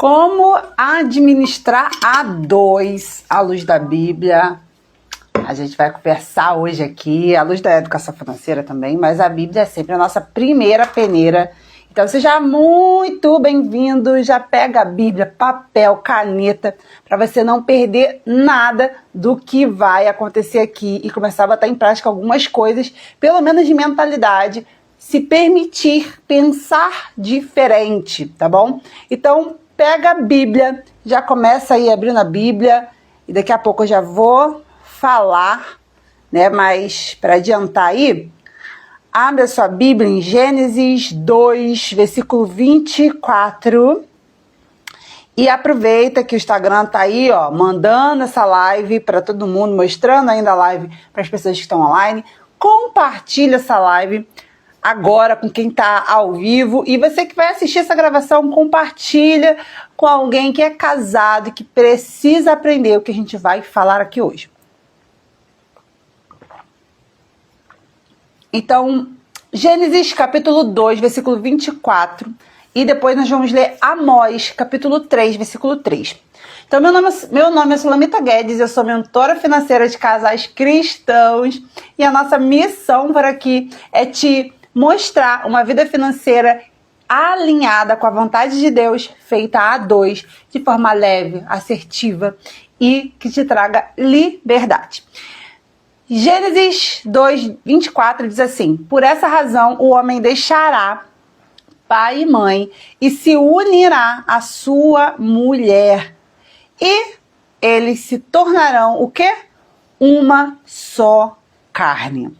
Como administrar a dois à luz da Bíblia? A gente vai conversar hoje aqui, à luz da educação financeira também, mas a Bíblia é sempre a nossa primeira peneira. Então seja muito bem-vindo, já pega a Bíblia, papel, caneta, para você não perder nada do que vai acontecer aqui e começar a botar em prática algumas coisas, pelo menos de mentalidade, se permitir pensar diferente, tá bom? Então pega a Bíblia, já começa aí abrindo a Bíblia e daqui a pouco eu já vou falar, né? Mas para adiantar aí, abre a sua Bíblia em Gênesis 2, versículo 24 e aproveita que o Instagram tá aí, ó, mandando essa live para todo mundo, mostrando ainda a live para as pessoas que estão online. Compartilha essa live agora com quem tá ao vivo e você que vai assistir essa gravação, compartilha com alguém que é casado e que precisa aprender o que a gente vai falar aqui hoje. Então, Gênesis capítulo 2, versículo 24, e depois nós vamos ler Amós, capítulo 3, versículo 3. Então, meu nome é Sulamita Guedes, eu sou mentora financeira de casais cristãos, e a nossa missão por aqui é te mostrar uma vida financeira alinhada com a vontade de Deus, feita a dois, de forma leve, assertiva e que te traga liberdade. Gênesis 2, 24 diz assim: por essa razão o homem deixará pai e mãe e se unirá à sua mulher e eles se tornarão o quê? Uma só carne.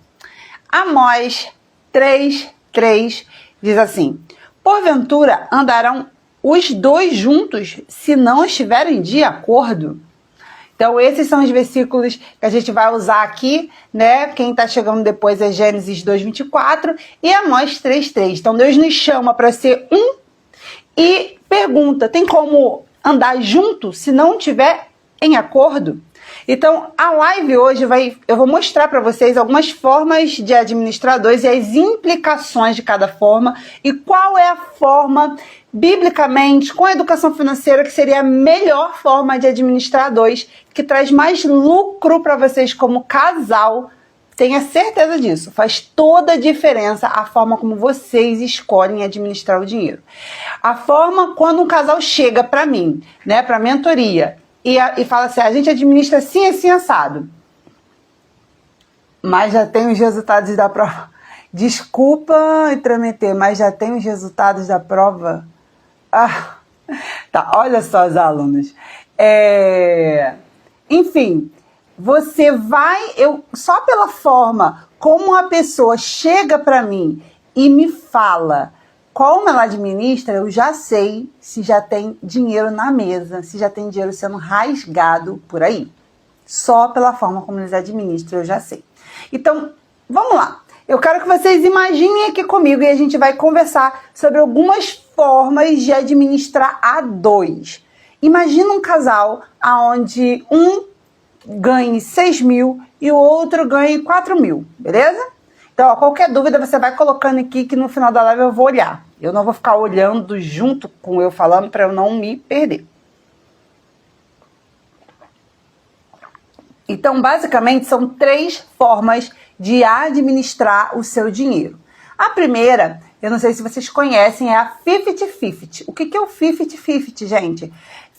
Amós 3:3 diz assim: porventura andarão os dois juntos se não estiverem de acordo? Então, esses são os versículos que a gente vai usar aqui, né? Quem está chegando depois é Gênesis 2:24 e Amós 3:3. Então, Deus nos chama para ser um e pergunta: tem como andar junto se não estiver em acordo? Então, a live hoje eu vou mostrar para vocês algumas formas de administrar dois e as implicações de cada forma e qual é a forma, biblicamente, com a educação financeira, que seria a melhor forma de administrar dois, que traz mais lucro para vocês como casal. Tenha certeza disso. Faz toda a diferença a forma como vocês escolhem administrar o dinheiro. A forma quando um casal chega para mim, né, para mentoria, e fala assim: a gente administra assim, assim, assado. Mas já tem os resultados da prova. Desculpa intrometer, mas já tem os resultados da prova. Ah, tá, olha só os alunos. Enfim, você vai... só pela forma como a pessoa chega para mim e me fala como ela administra, eu já sei se já tem dinheiro na mesa, se já tem dinheiro sendo rasgado por aí. Só pela forma como eles administram, eu já sei. Então, vamos lá. Eu quero que vocês imaginem aqui comigo e a gente vai conversar sobre algumas formas de administrar a dois. Imagina um casal onde um ganhe 6 mil e o outro ganhe 4 mil, beleza? Então, qualquer dúvida você vai colocando aqui que no final da live eu vou olhar. Eu não vou ficar olhando junto com eu falando para eu não me perder. Então, basicamente, são 3 formas de administrar o seu dinheiro. A primeira, eu não sei se vocês conhecem, é a 50-50. O que é o 50-50, gente?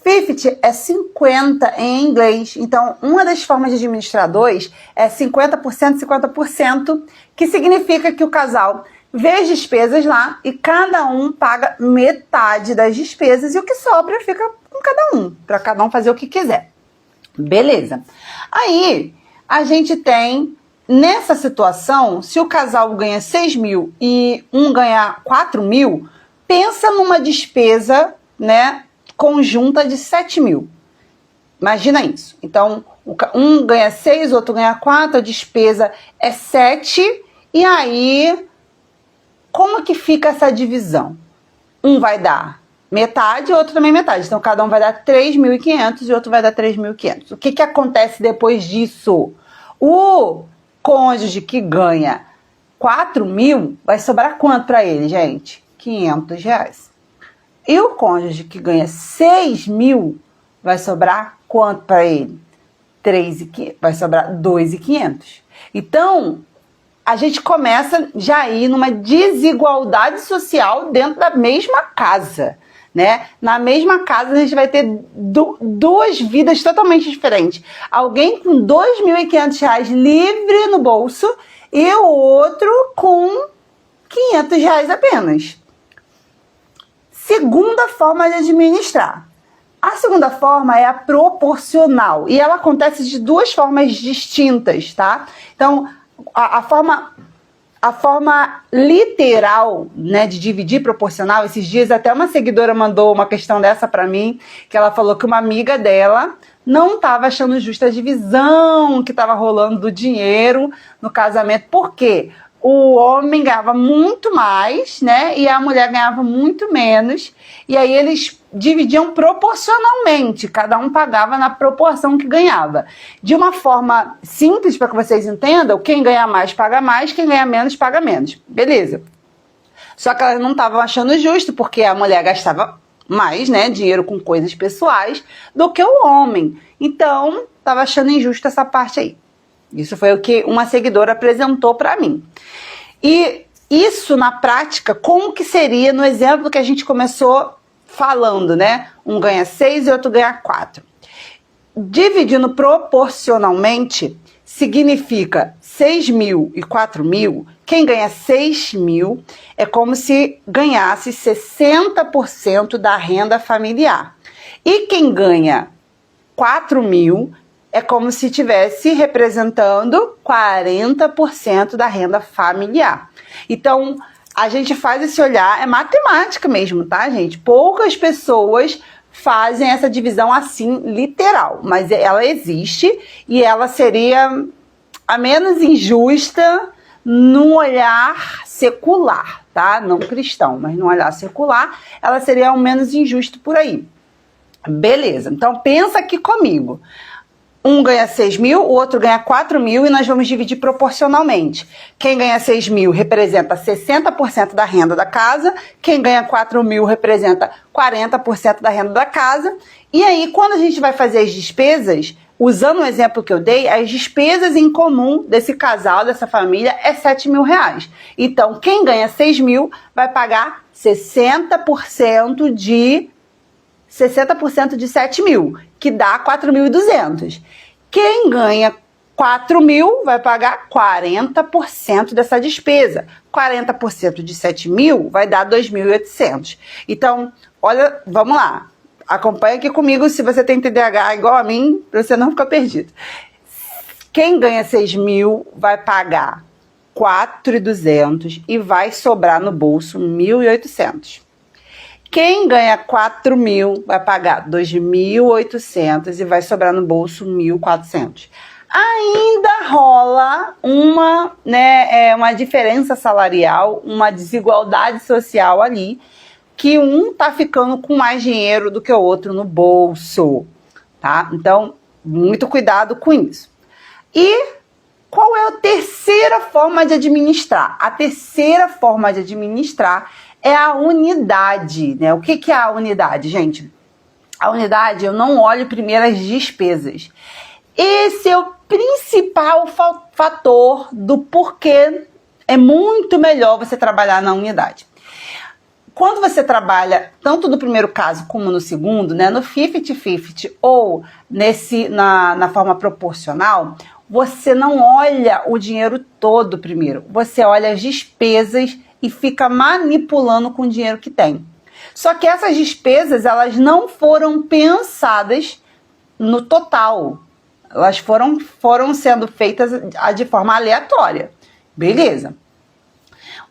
50 é 50 em inglês. Então, uma das formas de administrar dois é 50%, 50%, que significa que o casal vê as despesas lá e cada um paga metade das despesas e o que sobra fica com cada um, para cada um fazer o que quiser. Beleza. Aí, a gente tem, nessa situação, se o casal ganha 6 mil e um ganha 4 mil, pensa numa despesa, né, conjunta de 7 mil. Imagina isso. Então, um ganha 6, outro ganha 4, a despesa é 7, e aí, como que fica essa divisão? Um vai dar metade, outro também metade. Então, cada um vai dar 3.500 e outro vai dar 3.500. O que acontece depois disso? O cônjuge que ganha 4 mil, vai sobrar quanto para ele, gente? R$500. E o cônjuge que ganha 6 mil, vai sobrar quanto para ele? Vai sobrar 2.500. Então, a gente começa já a ir numa desigualdade social dentro da mesma casa, né? Na mesma casa a gente vai ter duas vidas totalmente diferentes. Alguém com R$2.500 livre no bolso e o outro com R$500 apenas. Segunda forma de administrar. A segunda forma é a proporcional e ela acontece de duas formas distintas, tá? Então, a forma literal, né, de dividir proporcional, esses dias até uma seguidora mandou uma questão dessa pra mim, que ela falou que uma amiga dela não estava achando justa a divisão que estava rolando do dinheiro no casamento. Por quê? O homem ganhava muito mais, né, e a mulher ganhava muito menos, e aí eles dividiam proporcionalmente, cada um pagava na proporção que ganhava. De uma forma simples, para que vocês entendam, quem ganha mais paga mais, quem ganha menos paga menos. Beleza. Só que elas não estavam achando justo, porque a mulher gastava mais, né, dinheiro com coisas pessoais do que o homem. Então, estava achando injusto essa parte aí. Isso foi o que uma seguidora apresentou para mim. E isso, na prática, como que seria no exemplo que a gente começou falando, né? Um ganha 6 e outro ganha 4. Dividindo proporcionalmente, significa 6 mil e 4 mil. Quem ganha 6 mil é como se ganhasse 60% da renda familiar. E quem ganha 4 mil é como se estivesse representando 40% da renda familiar. Então, a gente faz esse olhar, é matemática mesmo, tá, gente? Poucas pessoas fazem essa divisão assim, literal, mas ela existe e ela seria a menos injusta num olhar secular, tá? Não cristão, mas num olhar secular, ela seria o menos injusto por aí. Beleza, então pensa aqui comigo. Um ganha 6 mil, o outro ganha 4 mil e nós vamos dividir proporcionalmente. Quem ganha 6 mil representa 60% da renda da casa, quem ganha 4 mil representa 40% da renda da casa. E aí, quando a gente vai fazer as despesas, usando o exemplo que eu dei, as despesas em comum desse casal, dessa família, é 7 mil reais. Então, quem ganha 6 mil vai pagar 60% de 7 mil, que dá 4.200. Quem ganha 4 mil vai pagar 40% dessa despesa. 40% de 7 mil vai dar 2.800. Então, olha, vamos lá. Acompanha aqui comigo se você tem TDAH igual a mim, para você não ficar perdido. Quem ganha 6 mil vai pagar 4.200 e vai sobrar no bolso 1.800. Quem ganha 4 mil vai pagar 2.800 e vai sobrar no bolso 1.400. Ainda rola uma diferença salarial, uma desigualdade social ali, que um tá ficando com mais dinheiro do que o outro no bolso, tá? Então, muito cuidado com isso. E qual é a terceira forma de administrar? A terceira forma de administrar é a unidade, né? O que é a unidade, gente? A unidade, eu não olho primeiro as despesas. Esse é o principal fator do porquê é muito melhor você trabalhar na unidade. Quando você trabalha tanto no primeiro caso como no segundo, né, no 50-50 ou na forma proporcional, você não olha o dinheiro todo primeiro. Você olha as despesas e fica manipulando com o dinheiro que tem. Só que essas despesas, elas não foram pensadas no total. Elas foram sendo feitas de forma aleatória. Beleza.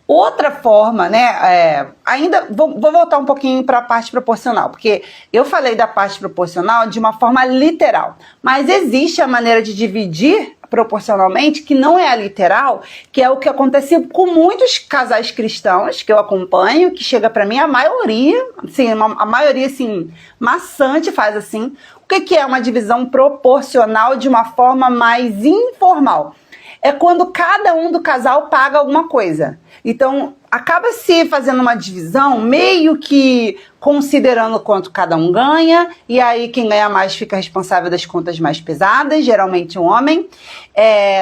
Outra forma, né, ainda vou voltar um pouquinho para a parte proporcional, porque eu falei da parte proporcional de uma forma literal, mas existe a maneira de dividir proporcionalmente que não é a literal, que é o que acontece com muitos casais cristãos que eu acompanho, que chega para mim a maioria, assim, a maioria assim, maçante faz assim. O que é uma divisão proporcional de uma forma mais informal? É quando cada um do casal paga alguma coisa. Então, acaba se fazendo uma divisão, meio que considerando quanto cada um ganha, e aí quem ganha mais fica responsável das contas mais pesadas, geralmente o homem.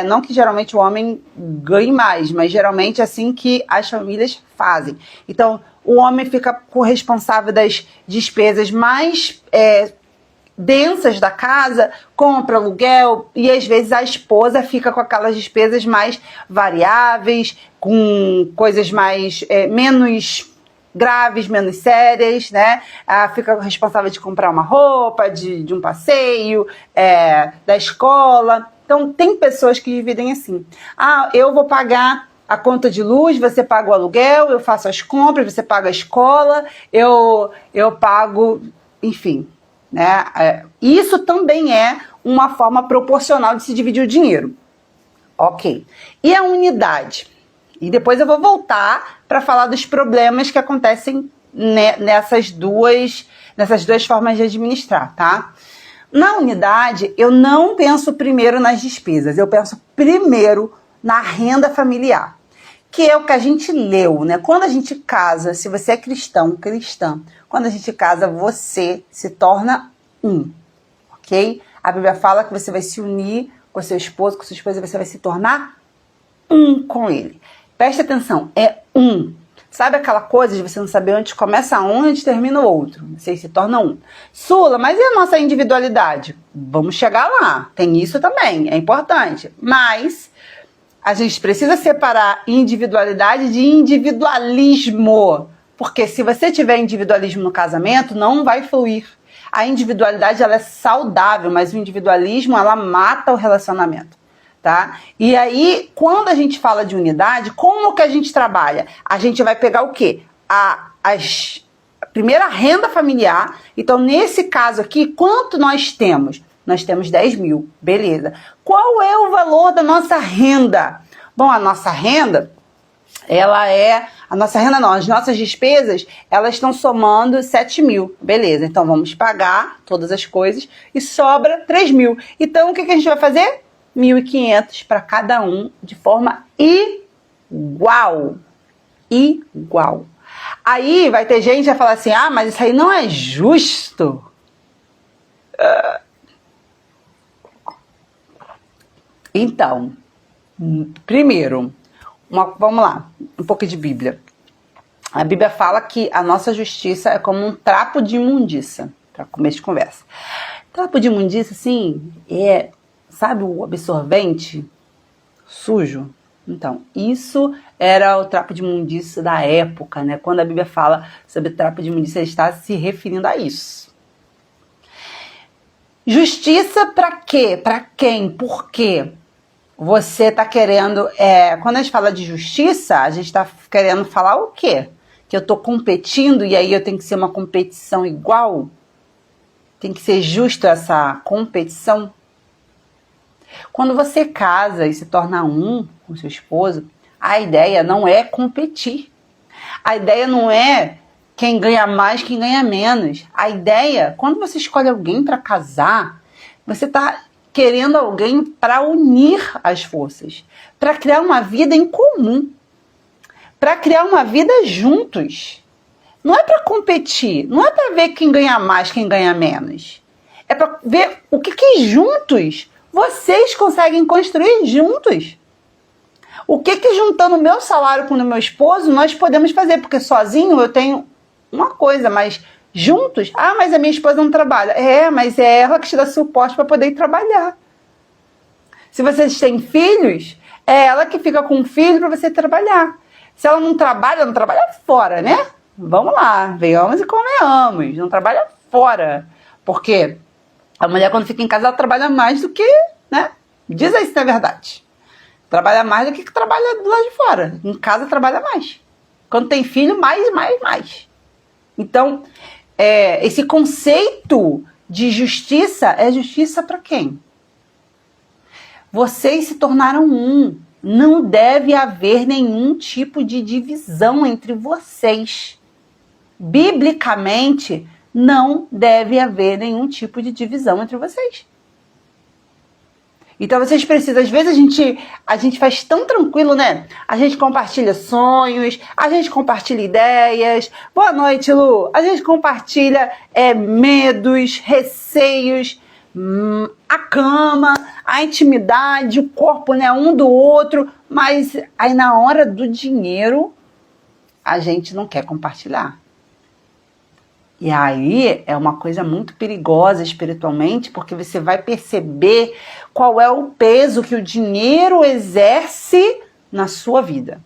Não que geralmente o homem ganhe mais, mas geralmente é assim que as famílias fazem. Então, o homem fica responsável das despesas mais densas da casa, compra aluguel, e às vezes a esposa fica com aquelas despesas mais variáveis, com coisas mais menos graves, menos sérias, né? Fica responsável de comprar uma roupa, de um passeio, da escola. Então tem pessoas que dividem assim. Eu vou pagar a conta de luz, você paga o aluguel, eu faço as compras, você paga a escola, eu pago, enfim. Né? Isso também é uma forma proporcional de se dividir o dinheiro. Ok. E a unidade? E depois eu vou voltar para falar dos problemas que acontecem nessas duas formas de administrar, tá? Na unidade, eu não penso primeiro nas despesas, eu penso primeiro na renda familiar, que é o que a gente leu, né? Quando a gente casa, se você é cristão, cristã, quando a gente casa, você se torna um, ok? A Bíblia fala que você vai se unir com seu esposo, com sua esposa, você vai se tornar um com ele. Preste atenção, é um. Sabe aquela coisa de você não saber onde começa um e onde termina o outro? Você se torna um. Sula, mas e a nossa individualidade? Vamos chegar lá, tem isso também, é importante. Mas a gente precisa separar individualidade de individualismo. Porque se você tiver individualismo no casamento, não vai fluir. A individualidade, ela é saudável, mas o individualismo, ela mata o relacionamento, tá? E aí, quando a gente fala de unidade, como que a gente trabalha? A gente vai pegar o quê? A primeira renda familiar. Então, nesse caso aqui, quanto nós temos? Nós temos 10 mil, beleza. Qual é o valor da nossa renda? Bom, a nossa renda, as nossas despesas, elas estão somando 7 mil, beleza. Então, vamos pagar todas as coisas e sobra 3 mil. Então, o que a gente vai fazer? 1.500 para cada um, de forma igual. Igual. Aí, vai ter gente que vai falar assim, mas isso aí não é justo. Então, primeiro, vamos lá, um pouco de Bíblia. A Bíblia fala que a nossa justiça é como um trapo de imundícia, para começo de conversa. Trapo de imundícia, assim, sabe o absorvente sujo? Então, isso era o trapo de imundícia da época, né? Quando a Bíblia fala sobre trapo de imundícia, ele está se referindo a isso. Justiça para quê? Para quem? Por quê? Você está querendo... quando a gente fala de justiça, a gente está querendo falar o quê? Que eu estou competindo e aí eu tenho que ser uma competição igual? Tem que ser justo essa competição? Quando você casa e se torna um com seu esposo, a ideia não é competir. A ideia não é quem ganha mais, quem ganha menos. A ideia, quando você escolhe alguém para casar, você está querendo alguém para unir as forças, para criar uma vida em comum, para criar uma vida juntos. Não é para competir, não é para ver quem ganha mais, quem ganha menos. É para ver o que juntos vocês conseguem construir juntos. O que juntando o meu salário com o do meu esposo nós podemos fazer, porque sozinho eu tenho uma coisa, mas juntos, mas a minha esposa não trabalha. Mas é ela que te dá suporte para poder ir trabalhar. Se vocês têm filhos, é ela que fica com o filho para você trabalhar. Se ela não trabalha fora, né? Vamos lá, venhamos e convenhamos. Não trabalha fora. Porque a mulher, quando fica em casa, ela trabalha mais do que, né? Diz aí se não é verdade. Trabalha mais do que trabalha do lado de fora. Em casa trabalha mais. Quando tem filho, mais. Então, esse conceito de justiça é justiça para quem? Vocês se tornaram um. Não deve haver nenhum tipo de divisão entre vocês. Biblicamente, não deve haver nenhum tipo de divisão entre vocês. Então vocês precisam, às vezes a gente faz tão tranquilo, né? A gente compartilha sonhos, a gente compartilha ideias. Boa noite, Lu. A gente compartilha medos, receios, a cama, a intimidade, o corpo, né? Um do outro. Mas aí na hora do dinheiro, a gente não quer compartilhar. E aí é uma coisa muito perigosa espiritualmente, porque você vai perceber qual é o peso que o dinheiro exerce na sua vida.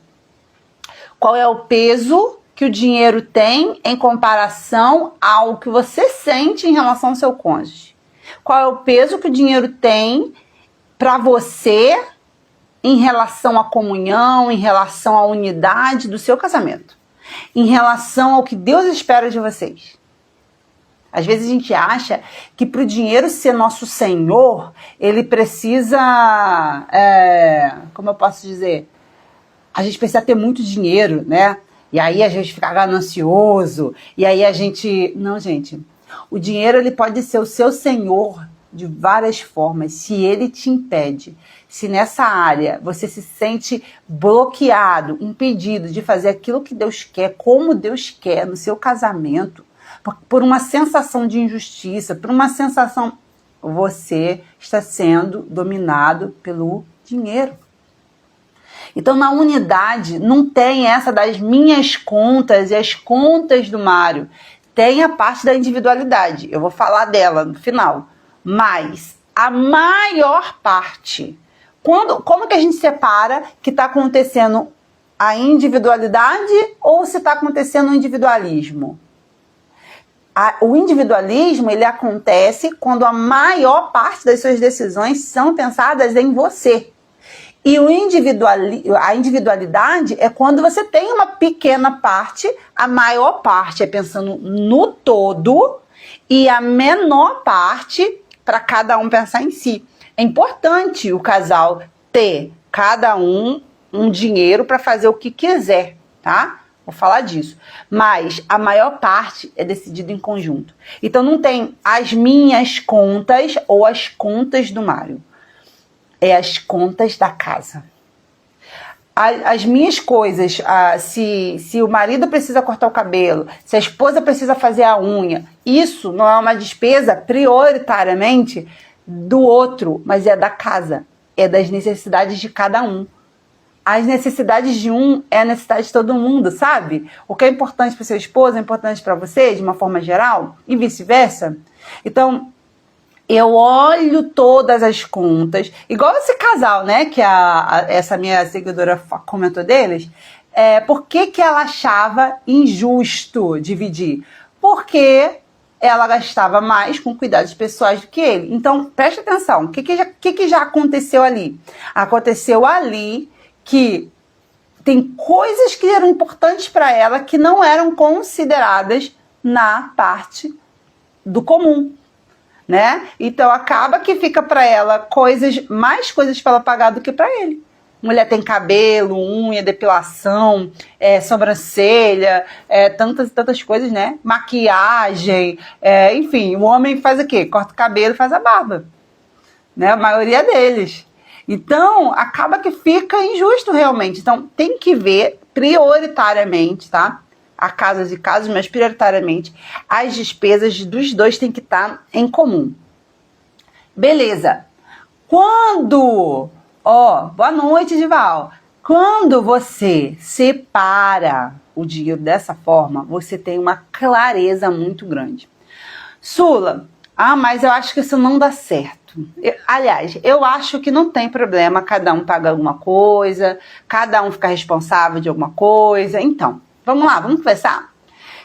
Qual é o peso que o dinheiro tem em comparação ao que você sente em relação ao seu cônjuge. Qual é o peso que o dinheiro tem para você em relação à comunhão, em relação à unidade do seu casamento, em relação ao que Deus espera de vocês. Às vezes a gente acha que para o dinheiro ser nosso senhor, ele precisa, como eu posso dizer, a gente precisa ter muito dinheiro, né? E aí a gente fica ganancioso, e aí a gente... Não, gente, o dinheiro ele pode ser o seu senhor de várias formas, se ele te impede. Se nessa área você se sente bloqueado, impedido de fazer aquilo que Deus quer, como Deus quer no seu casamento, por uma sensação de injustiça, por uma sensação... Você está sendo dominado pelo dinheiro. Então, na unidade, não tem essa das minhas contas e as contas do Mário. Tem a parte da individualidade. Eu vou falar dela no final. Mas a maior parte... Como que a gente separa que está acontecendo a individualidade ou se está acontecendo o individualismo? O individualismo, ele acontece quando a maior parte das suas decisões são pensadas em você. E a individualidade é quando você tem uma pequena parte, a maior parte é pensando no todo e a menor parte para cada um pensar em si. É importante o casal ter, cada um dinheiro para fazer o que quiser, tá? Vou falar disso. Mas a maior parte é decidida em conjunto. Então não tem as minhas contas ou as contas do Mário. É as contas da casa. As minhas coisas, se o marido precisa cortar o cabelo, se a esposa precisa fazer a unha, isso não é uma despesa prioritariamente do outro, mas é da casa. É das necessidades de cada um. As necessidades de um é a necessidade de todo mundo, sabe? O que é importante para o seu esposo é importante para você, de uma forma geral, e vice-versa. Então, eu olho todas as contas, igual esse casal, né, que essa minha seguidora comentou deles. Por que ela achava injusto dividir? Porque ela gastava mais com cuidados pessoais do que ele. Então, preste atenção, o que já aconteceu ali? Aconteceu ali que tem coisas que eram importantes para ela que não eram consideradas na parte do comum, né? Então acaba que fica para ela mais coisas para ela pagar do que para ele. Mulher tem cabelo, unha, depilação, sobrancelha, tantas coisas, né? Maquiagem, enfim, o homem faz o quê? Corta o cabelo e faz a barba, né? A maioria deles. Então, acaba que fica injusto realmente. Então, tem que ver prioritariamente, tá? Há casos e casos, mas prioritariamente as despesas dos dois têm que estar em comum. Beleza. Quando... boa noite, Dival. Quando você separa o dinheiro dessa forma, você tem uma clareza muito grande. Sula, mas eu acho que isso não dá certo. Aliás, eu acho que não tem problema, cada um paga alguma coisa, cada um fica responsável de alguma coisa. Então, vamos lá, vamos conversar?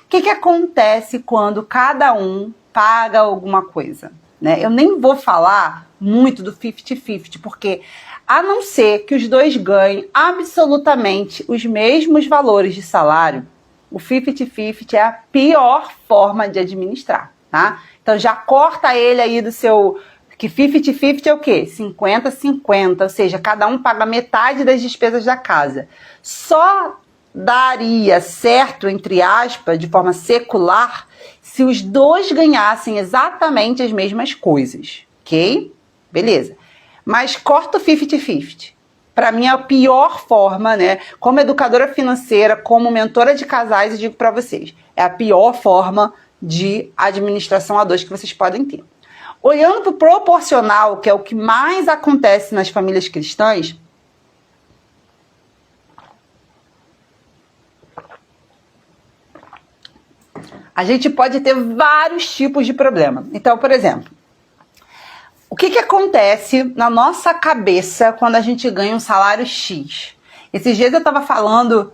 O que acontece quando cada um paga alguma coisa? Né? Eu nem vou falar muito do 50-50, porque a não ser que os dois ganhem absolutamente os mesmos valores de salário, o 50-50 é a pior forma de administrar, tá? Então já corta ele aí do seu... Que 50-50 é o quê? 50-50, ou seja, cada um paga metade das despesas da casa. Só daria certo, entre aspas, de forma secular, se os dois ganhassem exatamente as mesmas coisas, ok? Beleza. mas corta o 50-50. Para mim é a pior forma, né? Como educadora financeira, como mentora de casais, eu digo para vocês, é a pior forma de administração a dois que vocês podem ter. Olhando para o proporcional, que é o que mais acontece nas famílias cristãs, a gente pode ter vários tipos de problema. Então, por exemplo, o que acontece na nossa cabeça quando a gente ganha um salário X? Esses dias eu estava falando,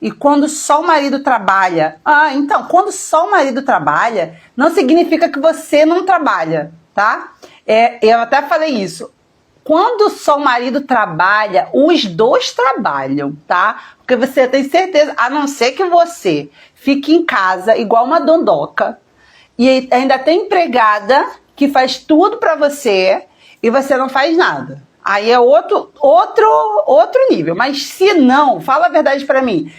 e quando só o marido trabalha? Então, quando só o marido trabalha, não significa que você não trabalha, tá? Eu até falei isso. Quando só o marido trabalha, os dois trabalham, tá? Porque você tem certeza, a não ser que você fique em casa igual uma dondoca e ainda tem empregada que faz tudo pra você e você não faz nada. Aí é outro nível. Mas se não, fala a verdade pra mim,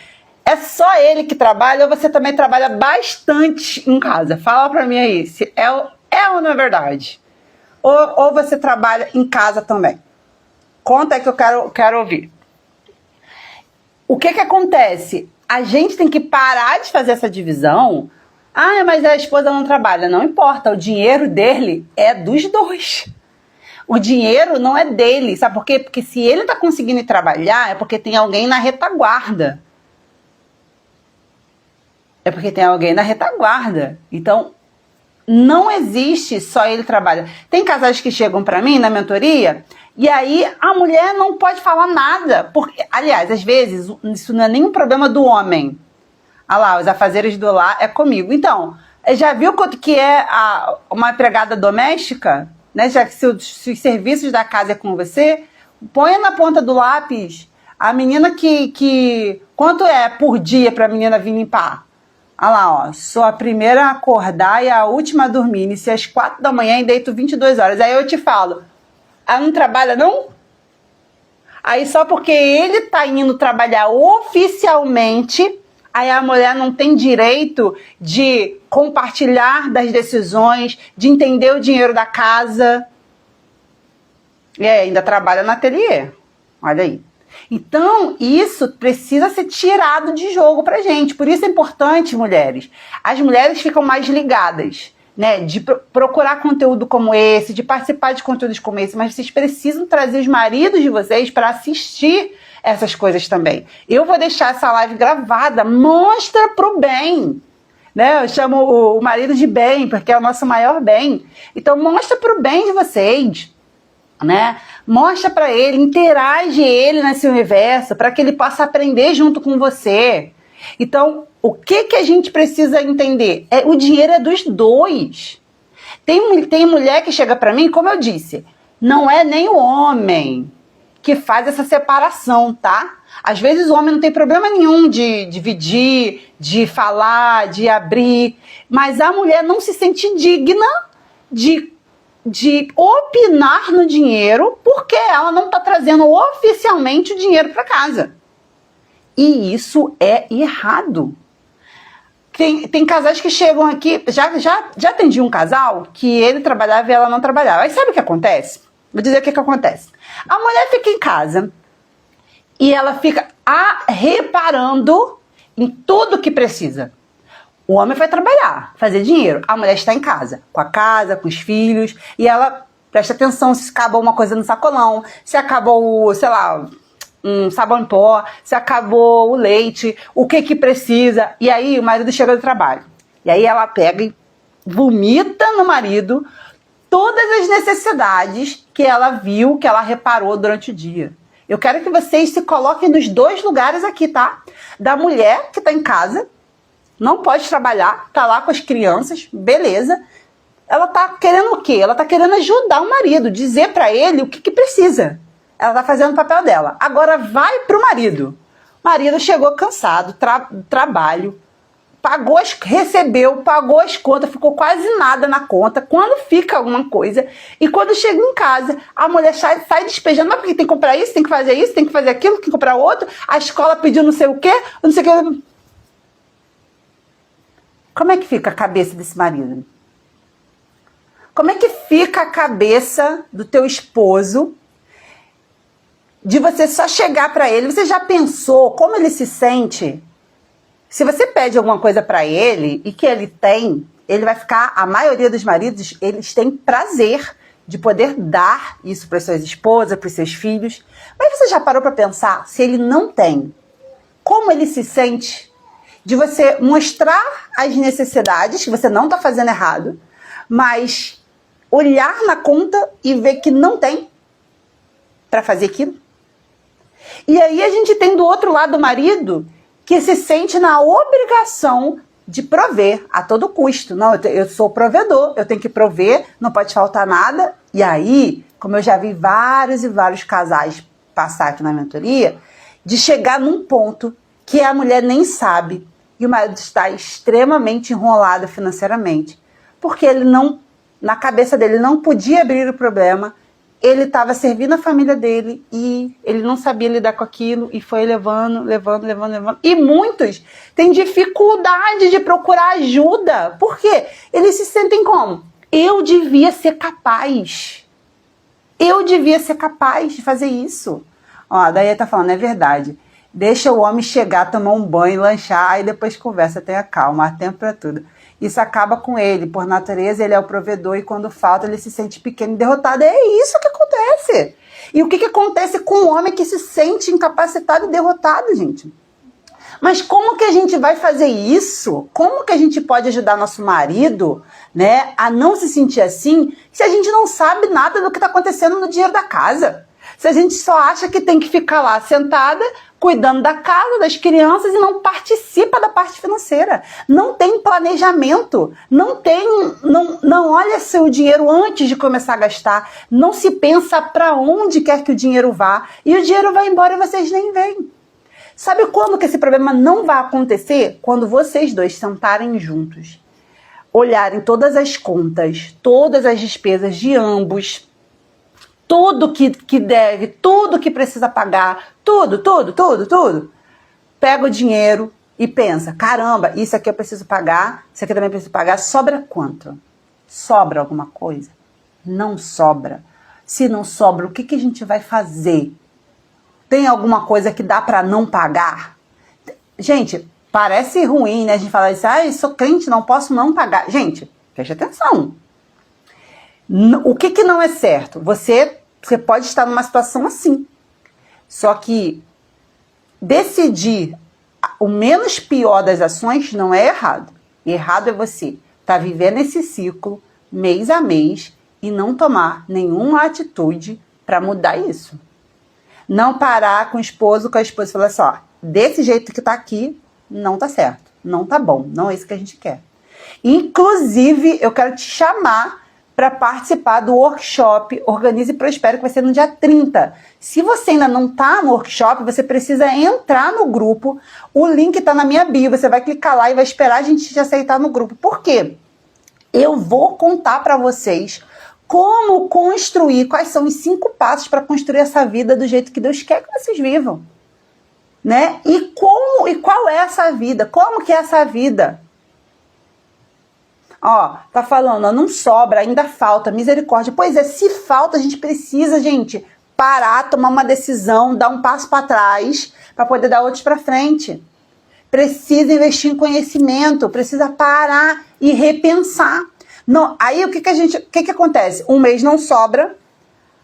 é só ele que trabalha ou você também trabalha bastante em casa? Fala pra mim aí, se é ou não é verdade? Ou você trabalha em casa também? Conta aí que eu quero ouvir. O que acontece? A gente tem que parar de fazer essa divisão. Mas a esposa não trabalha. Não importa, o dinheiro dele é dos dois. O dinheiro não é dele. Sabe por quê? Porque se ele está conseguindo trabalhar, é porque tem alguém na retaguarda. Então, não existe só ele trabalha. Tem casais que chegam para mim na mentoria e aí a mulher não pode falar nada. Porque, aliás, às vezes, isso não é nenhum problema do homem. Lá, os afazeres do lar é comigo. Então, já viu quanto que é uma empregada doméstica? Né? Já que se os serviços da casa é com você, põe na ponta do lápis a menina que quanto é por dia para a menina vir limpar? Lá, sou a primeira a acordar e a última a dormir. Inicio às 4 da manhã e deito 22 horas. Aí eu te falo, ela não trabalha não? Aí só porque ele tá indo trabalhar oficialmente, aí a mulher não tem direito de compartilhar das decisões, de entender o dinheiro da casa. E ainda trabalha no ateliê. Olha aí. Então, isso precisa ser tirado de jogo pra gente. Por isso é importante, mulheres. As mulheres ficam mais ligadas, né? De procurar conteúdo como esse, de participar de conteúdos como esse, mas vocês precisam trazer os maridos de vocês para assistir essas coisas também. Eu vou deixar essa live gravada. Mostra pro bem. Né? Eu chamo o marido de bem, porque é o nosso maior bem. Então, mostra pro bem de vocês. Né? Mostra para ele, interage ele nesse universo para que ele possa aprender junto com você. Então, o que a gente precisa entender? O dinheiro é dos dois. Tem mulher que chega para mim, como eu disse, não é nem o homem que faz essa separação, tá? Às vezes o homem não tem problema nenhum de dividir, de falar, de abrir, mas a mulher não se sente digna de opinar no dinheiro porque ela não está trazendo oficialmente o dinheiro para casa. E isso é errado. Tem casais que chegam aqui, já atendi um casal que ele trabalhava e ela não trabalhava. Aí sabe o que acontece? Vou dizer o que acontece. A mulher fica em casa e ela fica reparando em tudo que precisa. O homem vai trabalhar, fazer dinheiro. A mulher está em casa, com os filhos, e ela presta atenção se acabou uma coisa no sacolão, se acabou, sei lá, um sabão em pó, se acabou o leite, o que precisa. E aí o marido chega do trabalho. E aí ela pega e vomita no marido todas as necessidades que ela viu, que ela reparou durante o dia. Eu quero que vocês se coloquem nos dois lugares aqui, tá? Da mulher que está em casa, não pode trabalhar, tá lá com as crianças, beleza. Ela tá querendo o quê? Ela tá querendo ajudar o marido, dizer pra ele o que precisa. Ela tá fazendo o papel dela. Agora vai pro marido. O marido chegou cansado, trabalho, recebeu, pagou as contas, ficou quase nada na conta. Quando fica alguma coisa, e quando chega em casa, a mulher sai despejando, mas porque tem que comprar isso, tem que fazer isso, tem que fazer aquilo, tem que comprar outro, a escola pediu não sei o quê, não sei o quê. Como é que fica a cabeça desse marido? Como é que fica a cabeça do teu esposo de você só chegar para ele. Você já pensou como ele se sente? Se você pede alguma coisa para ele e que ele tem, ele vai ficar, a maioria dos maridos, eles têm prazer de poder dar isso para suas esposas, para os seus filhos. Mas você já parou para pensar, se ele não tem, como ele se sente? De você mostrar as necessidades, que você não está fazendo errado, mas olhar na conta e ver que não tem para fazer aquilo. E aí a gente tem do outro lado o marido que se sente na obrigação de prover a todo custo. Não, eu sou provedor, eu tenho que prover, não pode faltar nada. E aí, como eu já vi vários e vários casais passar aqui na mentoria, de chegar num ponto que a mulher nem sabe e o marido está extremamente enrolado financeiramente, porque ele não, na cabeça dele, não podia abrir o problema. Ele estava servindo a família dele e ele não sabia lidar com aquilo e foi levando. E muitos têm dificuldade de procurar ajuda. Por quê? Eles se sentem como? Eu devia ser capaz. Eu devia ser capaz de fazer isso. Ó, a Daí tá falando, é verdade. Deixa o homem chegar, tomar um banho, lanchar, aí depois conversa, tenha calma, há tempo para tudo. Isso acaba com ele, por natureza ele é o provedor e quando falta ele se sente pequeno e derrotado. É isso que acontece. E o que acontece com o homem que se sente incapacitado e derrotado, gente? Mas como que a gente vai fazer isso? Como que a gente pode ajudar nosso marido, né, a não se sentir assim, se a gente não sabe nada do que está acontecendo no dinheiro da casa? Se a gente só acha que tem que ficar lá sentada, cuidando da casa, das crianças e não participa da parte financeira. Não tem planejamento, não olha seu dinheiro antes de começar a gastar, não se pensa para onde quer que o dinheiro vá e o dinheiro vai embora e vocês nem veem. Sabe quando que esse problema não vai acontecer? Quando vocês dois sentarem juntos, olharem todas as contas, todas as despesas de ambos, tudo que deve, tudo que precisa pagar, tudo. Pega o dinheiro e pensa, caramba, isso aqui eu preciso pagar, isso aqui também eu preciso pagar. Sobra quanto? Sobra alguma coisa? Não sobra. Se não sobra, o que a gente vai fazer? Tem alguma coisa que dá para não pagar? Gente, parece ruim, né? A gente fala assim, eu sou crente, não posso não pagar. Gente, preste atenção. O que não é certo? Você pode estar numa situação assim. Só que decidir o menos pior das ações não é errado. Errado é você estar vivendo esse ciclo mês a mês e não tomar nenhuma atitude para mudar isso. Não parar com o esposo, com a esposa e falar assim, ó, desse jeito que tá aqui, não tá certo, não tá bom, não é isso que a gente quer. Inclusive, eu quero te chamar para participar do workshop Organize e Prospere, que vai ser no dia 30. Se você ainda não está no workshop, você precisa entrar no grupo. O link está na minha bio. Você vai clicar lá e vai esperar a gente te aceitar no grupo. Por quê? Eu vou contar para vocês como construir, quais são os 5 passos para construir essa vida do jeito que Deus quer que vocês vivam. Né? E qual é essa vida? Como que é essa vida? Ó, tá falando, ó, não sobra, ainda falta, misericórdia. Pois é, se falta, a gente precisa, gente, parar, tomar uma decisão, dar um passo para trás, para poder dar outros para frente. Precisa investir em conhecimento, precisa parar e repensar. Não, aí o que acontece? Um mês não sobra,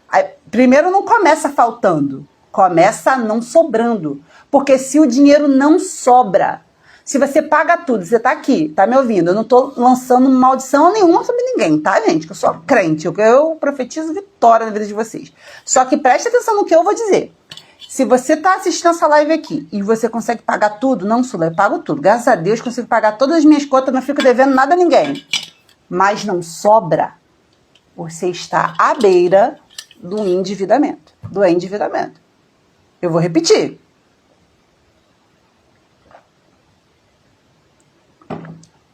aí, primeiro não começa faltando, começa não sobrando. Porque se o dinheiro não sobra, se você paga tudo, você tá aqui, tá me ouvindo, eu não tô lançando maldição nenhuma sobre ninguém, tá, gente? Que eu sou crente, eu profetizo vitória na vida de vocês. Só que preste atenção no que eu vou dizer. Se você tá assistindo essa live aqui e você consegue pagar tudo, não, Sula, eu pago tudo. Graças a Deus consigo pagar todas as minhas contas, não fico devendo nada a ninguém. Mas não sobra, você está à beira do endividamento. Eu vou repetir.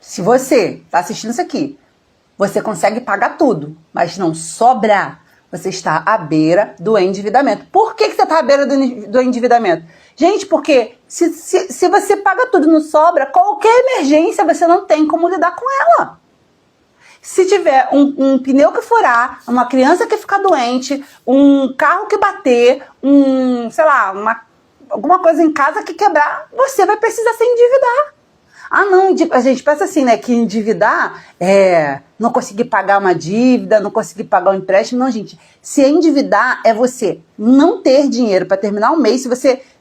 Se você está assistindo isso aqui, você consegue pagar tudo, mas não sobra, você está à beira do endividamento. Por que você está à beira do endividamento? Gente, porque se você paga tudo e não sobra, qualquer emergência você não tem como lidar com ela. Se tiver um pneu que furar, uma criança que ficar doente, um carro que bater, sei lá, alguma coisa em casa que quebrar, você vai precisar se endividar. Ah, não, a gente pensa assim, né, que endividar é não conseguir pagar uma dívida, não conseguir pagar um empréstimo. Não, gente, se endividar é você não ter dinheiro para terminar o mês.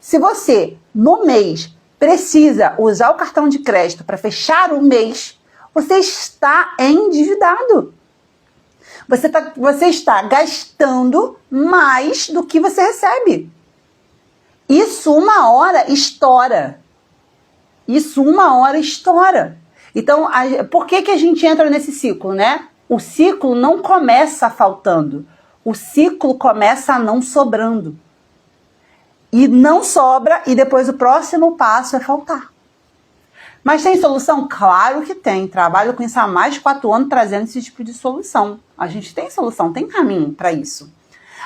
Se você, no mês, precisa usar o cartão de crédito para fechar o mês, você está endividado. Você está gastando mais do que você recebe. Isso uma hora estoura. Então, por que a gente entra nesse ciclo, né? O ciclo não começa faltando. O ciclo começa não sobrando. E não sobra, e depois o próximo passo é faltar. Mas tem solução? Claro que tem. Trabalho com isso há mais de 4 anos trazendo esse tipo de solução. A gente tem solução, tem caminho para isso.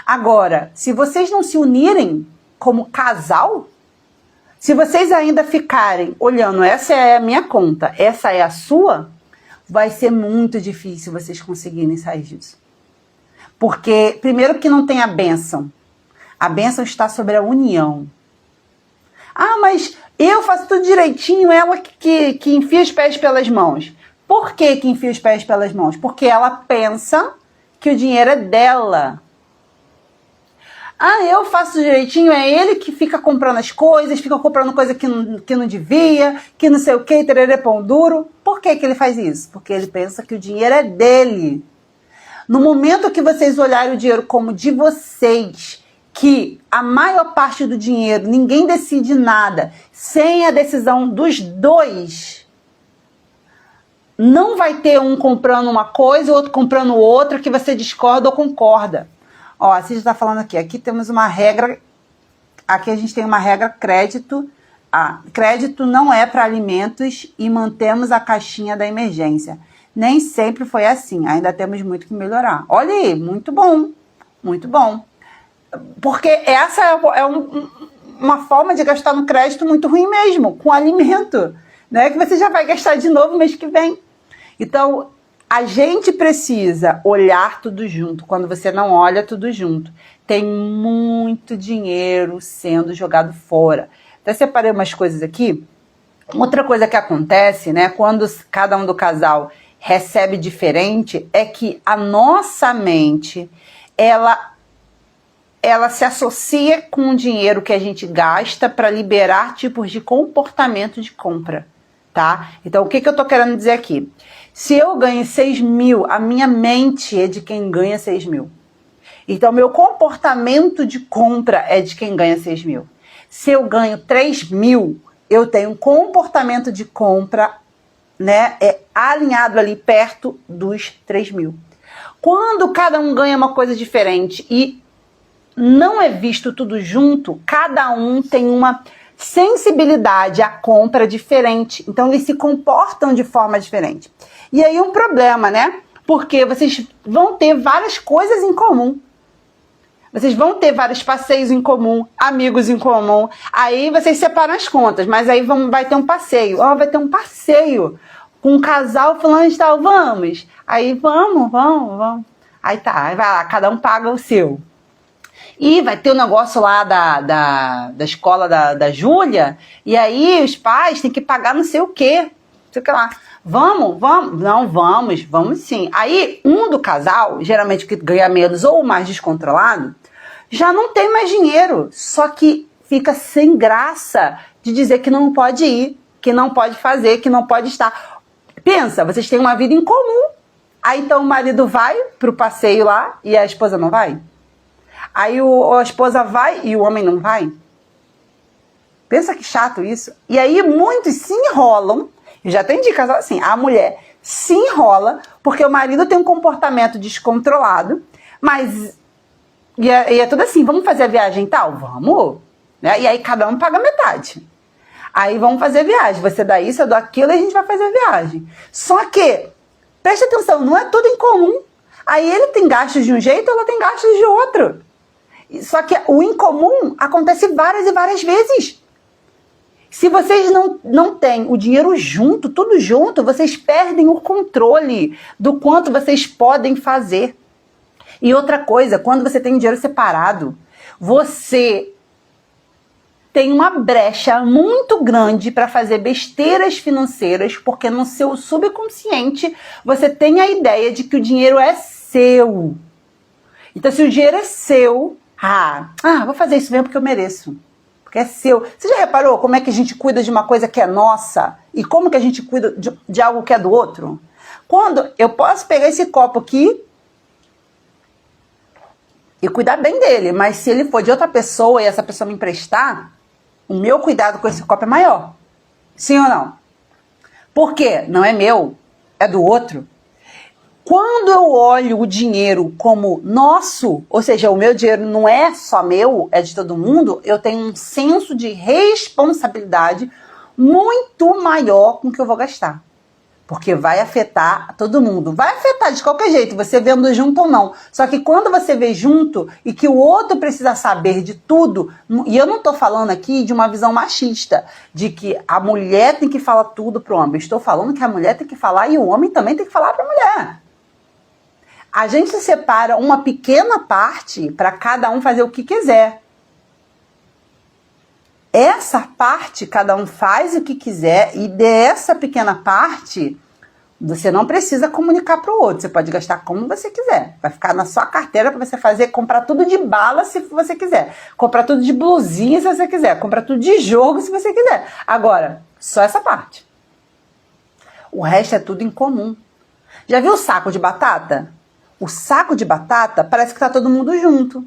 Agora, se vocês não se unirem como casal, se vocês ainda ficarem olhando, essa é a minha conta, essa é a sua, vai ser muito difícil vocês conseguirem sair disso. Porque, primeiro, que não tem a bênção. A bênção está sobre a união. Ah, mas eu faço tudo direitinho, ela que enfia os pés pelas mãos. Por que enfia os pés pelas mãos? Porque ela pensa que o dinheiro é dela. Ah, eu faço direitinho, é ele que fica comprando as coisas, fica comprando coisa que não devia, que não sei o que, tererê pão duro. Por que ele faz isso? Porque ele pensa que o dinheiro é dele. No momento que vocês olharem o dinheiro como de vocês, que a maior parte do dinheiro, ninguém decide nada, sem a decisão dos dois, não vai ter um comprando uma coisa, o outro comprando outra, que você discorda ou concorda. Ó, a Cid está falando aqui temos uma regra, aqui a gente tem uma regra crédito. Crédito não é para alimentos e mantemos a caixinha da emergência. Nem sempre foi assim, ainda temos muito que melhorar. Olha aí, muito bom, muito bom. Porque essa é uma forma de gastar no crédito muito ruim mesmo, com alimento, né? Que você já vai gastar de novo mês que vem. Então, a gente precisa olhar tudo junto. Quando você não olha tudo junto, tem muito dinheiro sendo jogado fora. Até separei umas coisas aqui. Outra coisa que acontece, né, quando cada um do casal recebe diferente, é que a nossa mente, ela se associa com o dinheiro que a gente gasta para liberar tipos de comportamento de compra, tá? Então, o que eu tô querendo dizer aqui? Se eu ganho 6 mil, a minha mente é de quem ganha 6 mil. Então, meu comportamento de compra é de quem ganha 6 mil. Se eu ganho 3 mil, eu tenho um comportamento de compra, né, alinhado ali perto dos 3 mil. Quando cada um ganha uma coisa diferente e não é visto tudo junto, cada um tem uma sensibilidade à compra diferente. Então, eles se comportam de forma diferente. E aí um problema, né? Porque vocês vão ter várias coisas em comum. Vocês vão ter vários passeios em comum, amigos em comum. Aí vocês separam as contas, mas aí vai ter um passeio. Vai ter um passeio com um casal falando de tal, vamos. Aí vamos. Aí tá, aí vai lá, cada um paga o seu. E vai ter um negócio lá da escola da Júlia, e aí os pais têm que pagar não sei o quê. Não sei o que lá. Vamos? Não, vamos sim. Aí, um do casal, geralmente que ganha menos ou mais descontrolado, já não tem mais dinheiro. Só que fica sem graça de dizer que não pode ir, que não pode fazer, que não pode estar. Pensa, vocês têm uma vida em comum. Aí, então, o marido vai pro passeio lá e a esposa não vai? Aí, a esposa vai e o homem não vai? Pensa que chato isso. E aí, muitos se enrolam. Eu já atendi casal assim, a mulher se enrola porque o marido tem um comportamento descontrolado, mas e é tudo assim, vamos fazer a viagem e tal? Vamos, né? E aí cada um paga metade. Aí vamos fazer a viagem, você dá isso, eu dou aquilo e a gente vai fazer a viagem. Só que, preste atenção, não é tudo em comum. Aí ele tem gastos de um jeito, ela tem gastos de outro. Só que o incomum acontece várias e várias vezes. Se vocês não têm o dinheiro junto, tudo junto, vocês perdem o controle do quanto vocês podem fazer. E outra coisa, quando você tem dinheiro separado, você tem uma brecha muito grande para fazer besteiras financeiras, porque no seu subconsciente você tem a ideia de que o dinheiro é seu. Então, se o dinheiro é seu, vou fazer isso mesmo porque eu mereço. Porque é seu. Você já reparou como é que a gente cuida de uma coisa que é nossa? E como que a gente cuida de algo que é do outro? Quando eu posso pegar esse copo aqui e cuidar bem dele, mas se ele for de outra pessoa e essa pessoa me emprestar, o meu cuidado com esse copo é maior. Sim ou não? Por quê? Não é meu, é do outro. Quando eu olho o dinheiro como nosso, ou seja, o meu dinheiro não é só meu, é de todo mundo, eu tenho um senso de responsabilidade muito maior com o que eu vou gastar. Porque vai afetar todo mundo. Vai afetar de qualquer jeito, você vendo junto ou não. Só que quando você vê junto e que o outro precisa saber de tudo, e eu não estou falando aqui de uma visão machista, de que a mulher tem que falar tudo para o homem. Estou falando que a mulher tem que falar e o homem também tem que falar para a mulher. A gente separa uma pequena parte para cada um fazer o que quiser. Essa parte, cada um faz o que quiser, e dessa pequena parte, você não precisa comunicar para o outro. Você pode gastar como você quiser. Vai ficar na sua carteira para você comprar tudo de bala se você quiser. Comprar tudo de blusinha se você quiser. Comprar tudo de jogo se você quiser. Agora, só essa parte. O resto é tudo em comum. Já viu o saco de batata? O saco de batata parece que está todo mundo junto.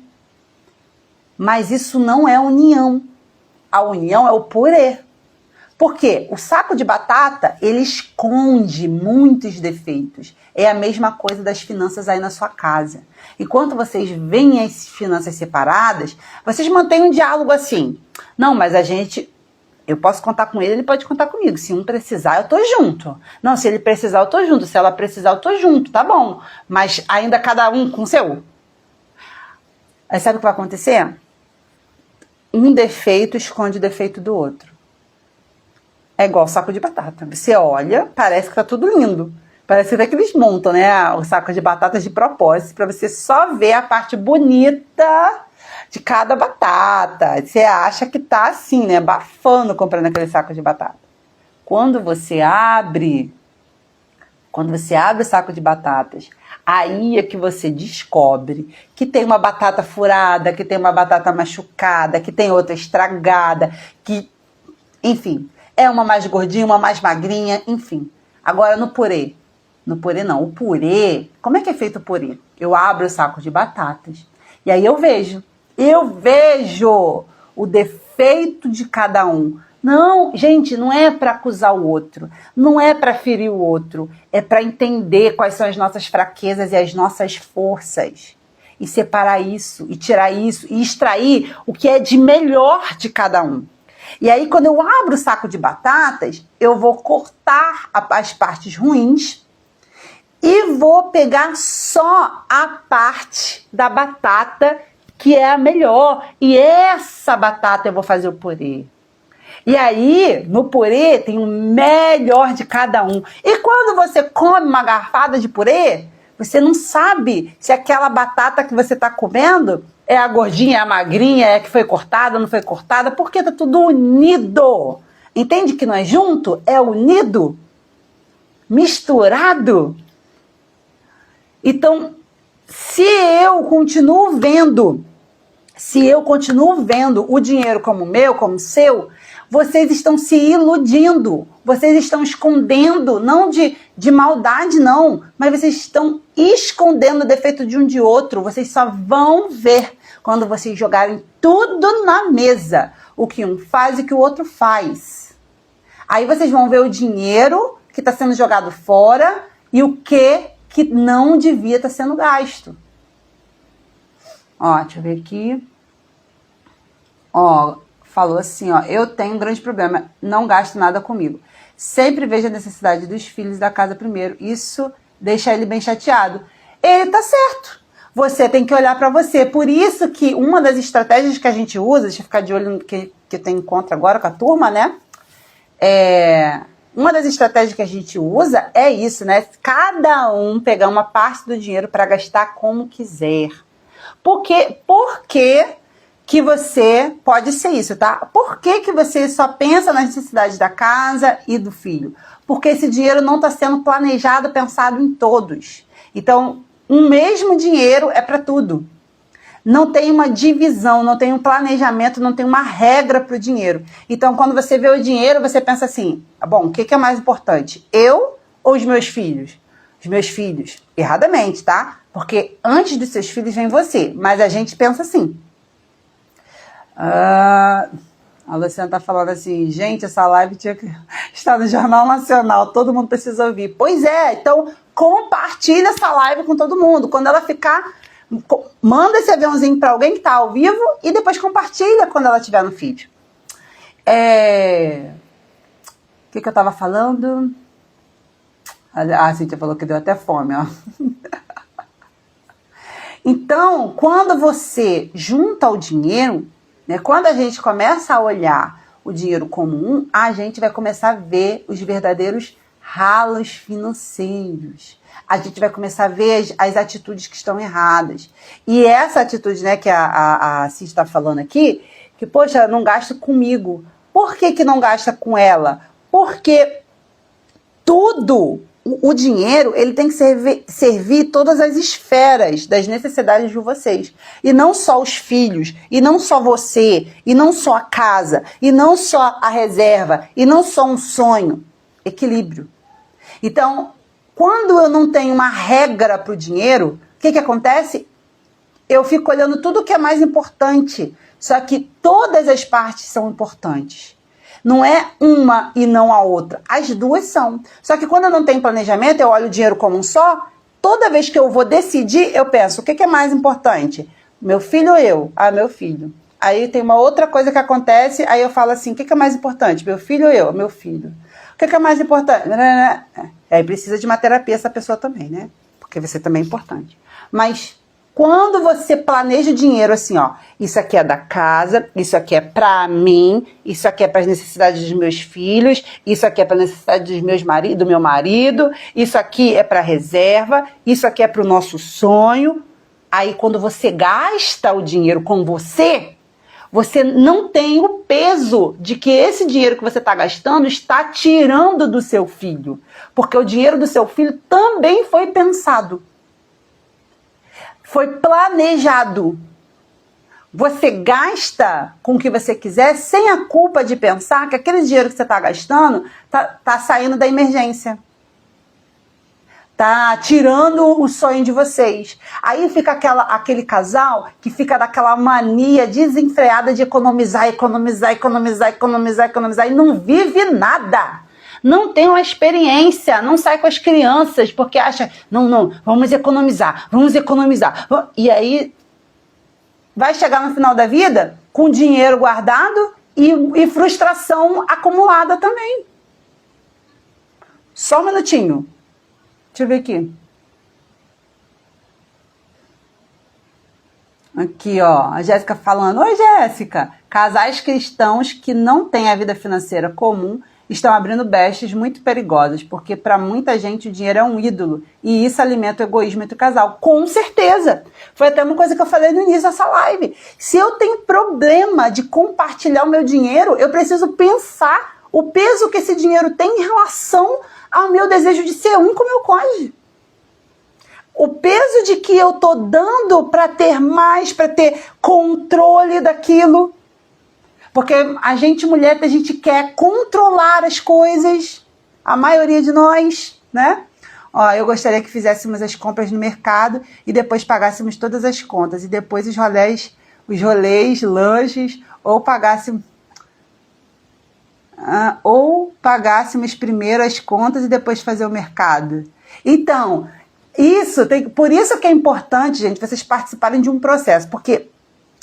Mas isso não é união. A união é o purê. Por quê? O saco de batata, ele esconde muitos defeitos. É a mesma coisa das finanças aí na sua casa. Enquanto vocês veem as finanças separadas, vocês mantêm um diálogo assim. Não, mas eu posso contar com ele pode contar comigo. Se um precisar, eu tô junto. Não, se ele precisar, eu tô junto. Se ela precisar, eu tô junto, tá bom. Mas ainda cada um com o seu. Aí sabe o que vai acontecer? Um defeito esconde o defeito do outro. É igual saco de batata. Você olha, parece que tá tudo lindo. Parece até que eles montam, né, o saco de batata de propósito, para você só ver a parte bonita de cada batata. Você acha que tá assim, né, bafando comprando aquele saco de batata. Quando você abre o saco de batatas, aí é que você descobre que tem uma batata furada, que tem uma batata machucada, que tem outra estragada, que, enfim, é uma mais gordinha, uma mais magrinha, enfim. Agora no purê não, o purê, como é que é feito o purê? Eu abro o saco de batatas e aí eu vejo o defeito de cada um. Não, gente, não é para acusar o outro, não é para ferir o outro, é para entender quais são as nossas fraquezas e as nossas forças. E separar isso, e tirar isso, e extrair o que é de melhor de cada um. E aí, quando eu abro o saco de batatas, eu vou cortar as partes ruins e vou pegar só a parte da batata que é a melhor. E essa batata eu vou fazer o purê. E aí, no purê, tem o melhor de cada um. E quando você come uma garfada de purê, você não sabe se aquela batata que você está comendo é a gordinha, é a magrinha, é a que foi cortada, não foi cortada, porque tá tudo unido. Entende que não é junto? É unido, misturado. Então, se eu continuo vendo o dinheiro como meu, como seu, vocês estão se iludindo, vocês estão escondendo, não de maldade não, mas vocês estão escondendo o defeito de um de outro. Vocês só vão ver quando vocês jogarem tudo na mesa, o que um faz e o que o outro faz. Aí vocês vão ver o dinheiro que está sendo jogado fora e o que não devia estar sendo gasto. Ó, deixa eu ver aqui. Ó, falou assim, ó, eu tenho um grande problema, não gasto nada comigo. Sempre vejo a necessidade dos filhos da casa primeiro. Isso deixa ele bem chateado. Ele tá certo. Você tem que olhar para você. Por isso que uma das estratégias que a gente usa, deixa eu ficar de olho no que tem encontro agora com a turma, né? Uma das estratégias que a gente usa é isso, né? Cada um pegar uma parte do dinheiro para gastar como quiser. Por que você pode ser isso, tá? Por que você só pensa nas necessidades da casa e do filho? Porque esse dinheiro não está sendo planejado, pensado em todos. Então, um mesmo dinheiro é para tudo. Não tem uma divisão, não tem um planejamento, não tem uma regra para o dinheiro. Então, quando você vê o dinheiro, você pensa assim, bom, o que é mais importante? Eu ou os meus filhos? Os meus filhos. Erradamente, tá? Porque antes dos seus filhos vem você. Mas a gente pensa assim. A Luciana tá falando assim, gente, essa live tinha que estar no Jornal Nacional, todo mundo precisa ouvir. Pois é, então compartilha essa live com todo mundo. Quando ela ficar, manda esse aviãozinho para alguém que tá ao vivo e depois compartilha quando ela estiver no feed. O que eu tava falando? A Cíntia falou que deu até fome, ó. Então, quando você junta o dinheiro, né, quando a gente começa a olhar o dinheiro como um, a gente vai começar a ver os verdadeiros ralos financeiros. A gente vai começar a ver as atitudes que estão erradas. E essa atitude, né, que a Cíntia está falando aqui, que, poxa, não gasta comigo. Por que não gasta com ela? Porque o dinheiro, ele tem que servir todas as esferas das necessidades de vocês. E não só os filhos, e não só você, e não só a casa, e não só a reserva, e não só um sonho. Equilíbrio. Então, quando eu não tenho uma regra para o dinheiro, o que acontece? Eu fico olhando tudo que é mais importante. Só que todas as partes são importantes. Não é uma e não a outra. As duas são. Só que quando eu não tenho planejamento, eu olho o dinheiro como um só. Toda vez que eu vou decidir, eu penso, o que é mais importante? Meu filho ou eu? Ah, meu filho. Aí tem uma outra coisa que acontece, aí eu falo assim, o que é mais importante? Meu filho ou eu? Meu filho. O que é mais importante? Aí precisa de uma terapia essa pessoa também, né? Porque você também é importante. Mas quando você planeja o dinheiro assim, ó, isso aqui é da casa, isso aqui é pra mim, isso aqui é para as necessidades dos meus filhos, isso aqui é para a necessidade do meu marido, isso aqui é para reserva, isso aqui é para o nosso sonho. Aí quando você gasta o dinheiro com você não tem o peso de que esse dinheiro que você está gastando está tirando do seu filho. Porque o dinheiro do seu filho também foi pensado. Foi planejado. Você gasta com o que você quiser sem a culpa de pensar que aquele dinheiro que você está gastando tá saindo da emergência. Tá tirando o sonho de vocês. Aí fica aquele casal que fica daquela mania desenfreada de economizar e não vive nada. Não tem uma experiência, não sai com as crianças, porque acha, não, vamos economizar. E aí vai chegar no final da vida com dinheiro guardado e frustração acumulada também. Só um minutinho. Deixa eu ver aqui. Aqui, ó, a Jéssica falando. Oi, Jéssica. Casais cristãos que não têm a vida financeira comum estão abrindo brechas muito perigosas, porque para muita gente o dinheiro é um ídolo e isso alimenta o egoísmo entre o casal. Com certeza. Foi até uma coisa que eu falei no início dessa live. Se eu tenho problema de compartilhar o meu dinheiro, eu preciso pensar o peso que esse dinheiro tem em relação ao meu desejo de ser um com o meu cônjuge. O peso de que eu tô dando para ter mais, para ter controle daquilo. Porque a gente, mulher, a gente quer controlar as coisas, a maioria de nós, né? Ó, eu gostaria que fizéssemos as compras no mercado e depois pagássemos todas as contas. E depois os rolês, lanches, ou pagássemos primeiro as contas e depois fazer o mercado. Então, por isso que é importante, gente, vocês participarem de um processo, porque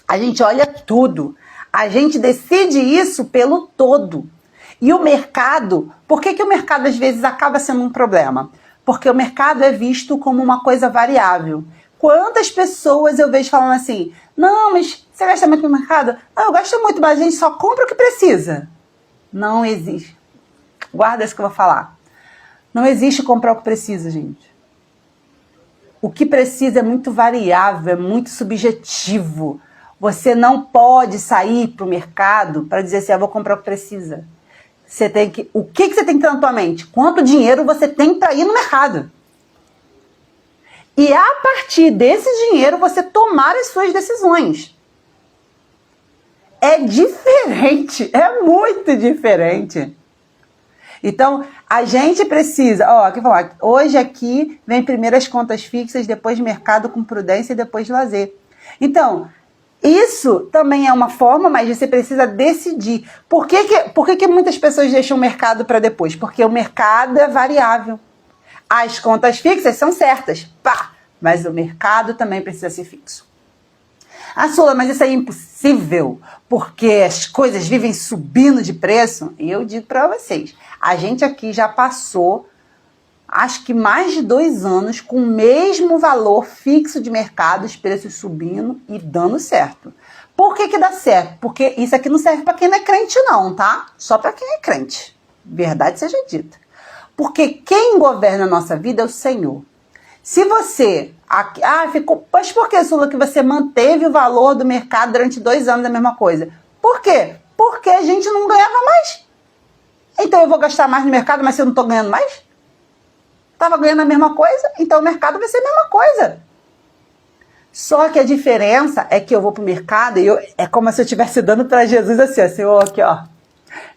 a gente olha tudo, a gente decide isso pelo todo. E o mercado, por que o mercado às vezes acaba sendo um problema? Porque o mercado é visto como uma coisa variável. Quantas pessoas eu vejo falando assim, não, mas você gasta muito no mercado? Não, eu gasto muito, mas a gente só compra o que precisa. Não existe. Guarda isso que eu vou falar. Não existe comprar o que precisa, gente. O que precisa é muito variável, é muito subjetivo. Você não pode sair para o mercado para dizer assim, vou comprar o que precisa. Você tem que, o que você tem que ter na tua mente? Quanto dinheiro você tem para ir no mercado? E a partir desse dinheiro você tomar as suas decisões. É diferente, é muito diferente. Então, a gente precisa, hoje aqui vem primeiro as contas fixas, depois mercado com prudência e depois lazer. Então, isso também é uma forma, mas você precisa decidir. Por que muitas pessoas deixam o mercado para depois? Porque o mercado é variável. As contas fixas são certas, mas o mercado também precisa ser fixo. Sula, mas isso é impossível, porque as coisas vivem subindo de preço. E eu digo para vocês, a gente aqui já passou, acho que mais de 2 anos, com o mesmo valor fixo de mercado, os preços subindo e dando certo. Por que dá certo? Porque isso aqui não serve para quem não é crente não, tá? Só para quem é crente. Verdade seja dita. Porque quem governa a nossa vida é o Senhor. Se você... Mas por que, Sula, que você manteve o valor do mercado durante 2 anos da mesma coisa? Por quê? Porque a gente não ganhava mais. Então eu vou gastar mais no mercado, mas se eu não estou ganhando mais? Estava ganhando a mesma coisa, então o mercado vai ser a mesma coisa. Só que a diferença é que eu vou para o mercado e é como se eu estivesse dando para Jesus assim, Senhor, aqui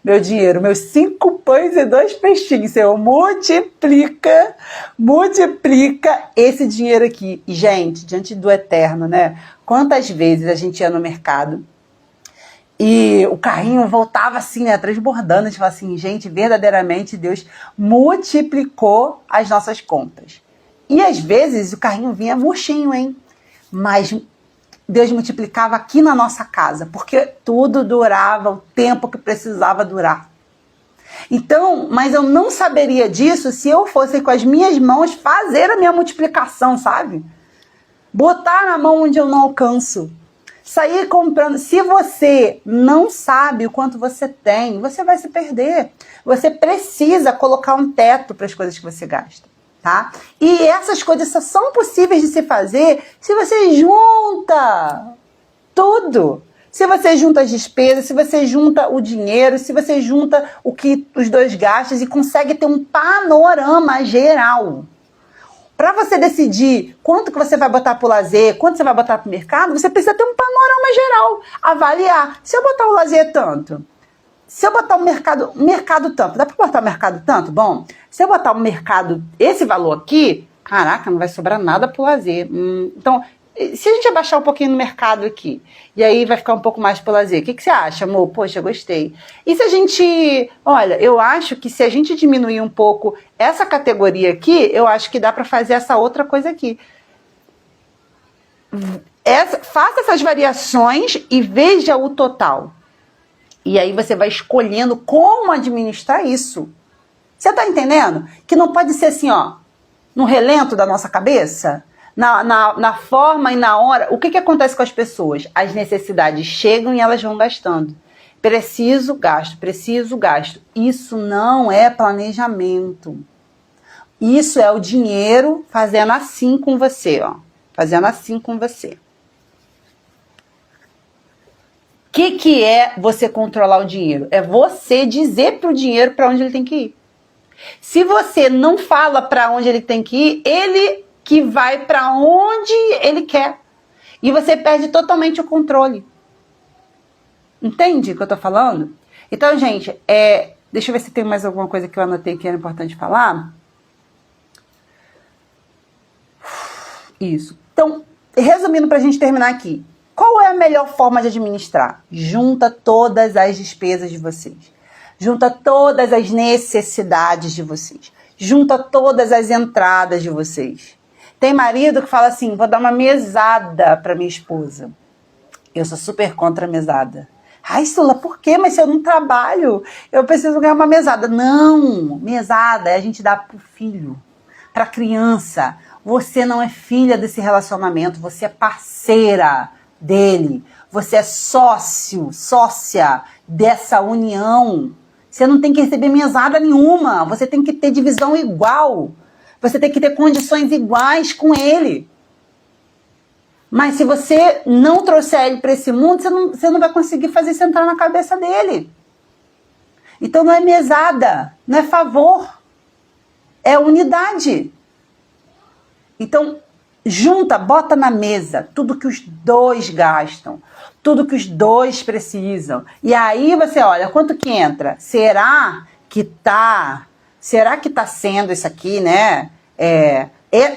meu dinheiro, meus 5 pães e 2 peixinhos, Senhor, multiplica esse dinheiro aqui. E, gente, diante do eterno, né? Quantas vezes a gente ia no mercado e o carrinho voltava assim, né, transbordando, a gente fala assim, gente, verdadeiramente Deus multiplicou as nossas contas. E às vezes o carrinho vinha murchinho, hein? Mas Deus multiplicava aqui na nossa casa, porque tudo durava o tempo que precisava durar. Então, mas eu não saberia disso se eu fosse com as minhas mãos fazer a minha multiplicação, sabe? Botar na mão onde eu não alcanço. Sair comprando. Se você não sabe o quanto você tem, você vai se perder. Você precisa colocar um teto para as coisas que você gasta. Tá? E essas coisas só são possíveis de se fazer se você junta tudo. Se você junta as despesas, se você junta o dinheiro, se você junta o que os dois gastos e consegue ter um panorama geral. Para você decidir quanto que você vai botar para o lazer, quanto você vai botar para o mercado, você precisa ter um panorama geral. Avaliar. Se eu botar o lazer tanto, se eu botar o mercado tanto, dá para botar o mercado tanto? Bom, se eu botar o mercado, esse valor aqui, caraca, não vai sobrar nada pro lazer. Então, se a gente abaixar um pouquinho no mercado aqui, e aí vai ficar um pouco mais pro lazer, o que você acha, amor? Poxa, gostei. E se a gente, olha, eu acho que se a gente diminuir um pouco essa categoria aqui, eu acho que dá para fazer essa outra coisa aqui. Faça essas variações e veja o total. E aí você vai escolhendo como administrar isso. Você tá entendendo? Que não pode ser assim, no relento da nossa cabeça, na forma e na hora. O que acontece com as pessoas? As necessidades chegam e elas vão gastando. Preciso, gasto, preciso, gasto. Isso não é planejamento. Isso é o dinheiro fazendo assim com você, Fazendo assim com você. O que é você controlar o dinheiro? É você dizer para o dinheiro para onde ele tem que ir. Se você não fala para onde ele tem que ir, ele que vai para onde ele quer. E você perde totalmente o controle. Entende o que eu tô falando? Então, gente, deixa eu ver se tem mais alguma coisa que eu anotei que era importante falar. Isso. Então, resumindo para a gente terminar aqui. Qual é a melhor forma de administrar? Junta todas as despesas de vocês. Junta todas as necessidades de vocês. Junta todas as entradas de vocês. Tem marido que fala assim, vou dar uma mesada para minha esposa. Eu sou super contra a mesada. Ai, Sula, por quê? Mas se eu não trabalho, eu preciso ganhar uma mesada. Não, mesada é a gente dar pro filho, pra criança. Você não é filha desse relacionamento, você é parceira dele. Você é sócia dessa união. Você não tem que receber mesada nenhuma. Você tem que ter divisão igual. Você tem que ter condições iguais com ele. Mas se você não trouxer ele para esse mundo, você não vai conseguir fazer isso entrar na cabeça dele. Então não é mesada, não é favor. É unidade. Então, junta, bota na mesa tudo que os dois gastam, tudo que os dois precisam. E aí você olha, quanto que entra? Será que tá sendo isso aqui, né?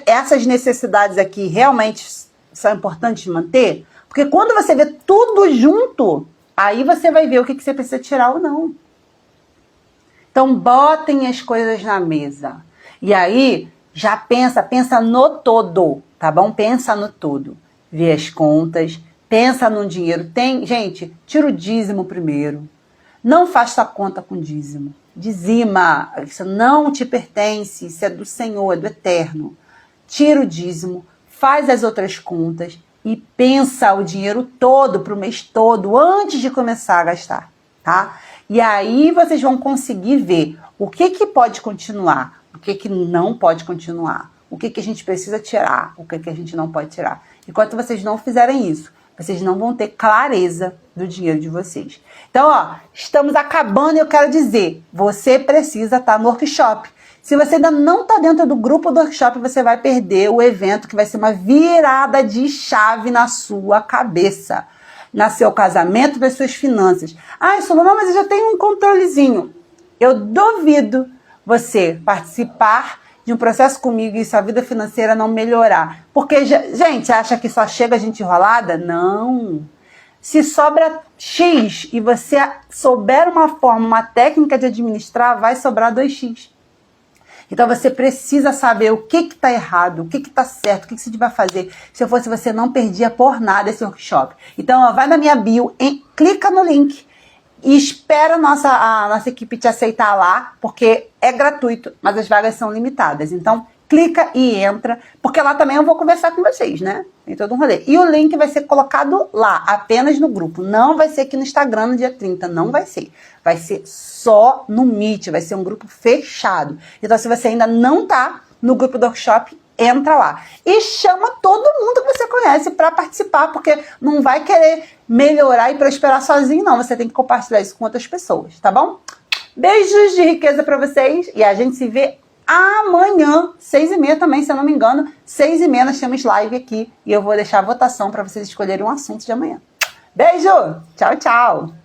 Essas necessidades aqui realmente são importantes de manter? Porque quando você vê tudo junto, aí você vai ver o que você precisa tirar ou não. Então, botem as coisas na mesa. E aí, já pensa no todo, tá bom? Pensa no todo. Vê as contas, pensa no dinheiro. Gente, tira o dízimo primeiro. Não faça conta com dízimo. Dizima, isso não te pertence, isso é do Senhor, é do Eterno. Tira o dízimo, faz as outras contas e pensa o dinheiro todo para o mês todo antes de começar a gastar, tá? E aí vocês vão conseguir ver o que pode continuar, o que não pode continuar, o que a gente precisa tirar, o que a gente não pode tirar. Enquanto vocês não fizerem isso, vocês não vão ter clareza do dinheiro de vocês. Então, ó, estamos acabando e eu quero dizer, você precisa estar no workshop. Se você ainda não está dentro do grupo do workshop, você vai perder o evento que vai ser uma virada de chave na sua cabeça, no seu casamento, nas suas finanças. Ah, Solomon, mas eu já tenho um controlezinho. Eu duvido você participar de um processo comigo e sua vida financeira não melhorar. Porque, gente, acha que só chega a gente enrolada? Não. Se sobra X e você souber uma forma, uma técnica de administrar, vai sobrar 2X. Então você precisa saber o que está errado, o que está certo, o que você vai fazer. Se eu fosse você, não perdia por nada esse workshop. Então, ó, vai na minha bio, clica no link e espera a nossa equipe te aceitar lá, porque é gratuito, mas as vagas são limitadas. Então, clica e entra, porque lá também eu vou conversar com vocês, né? Tem todo um rolê. E o link vai ser colocado lá, apenas no grupo. Não vai ser aqui no Instagram no dia 30, não vai ser. Vai ser só no Meet, vai ser um grupo fechado. Então, se você ainda não tá no grupo do workshop, entra lá. E chama todo mundo que você conhece para participar, porque não vai querer melhorar e prosperar sozinho, não. Você tem que compartilhar isso com outras pessoas, tá bom? Beijos de riqueza para vocês e a gente se vê amanhã, 6h30 também, se eu não me engano. 6h30 nós temos live aqui e eu vou deixar a votação para vocês escolherem um assunto de amanhã. Beijo! Tchau, tchau!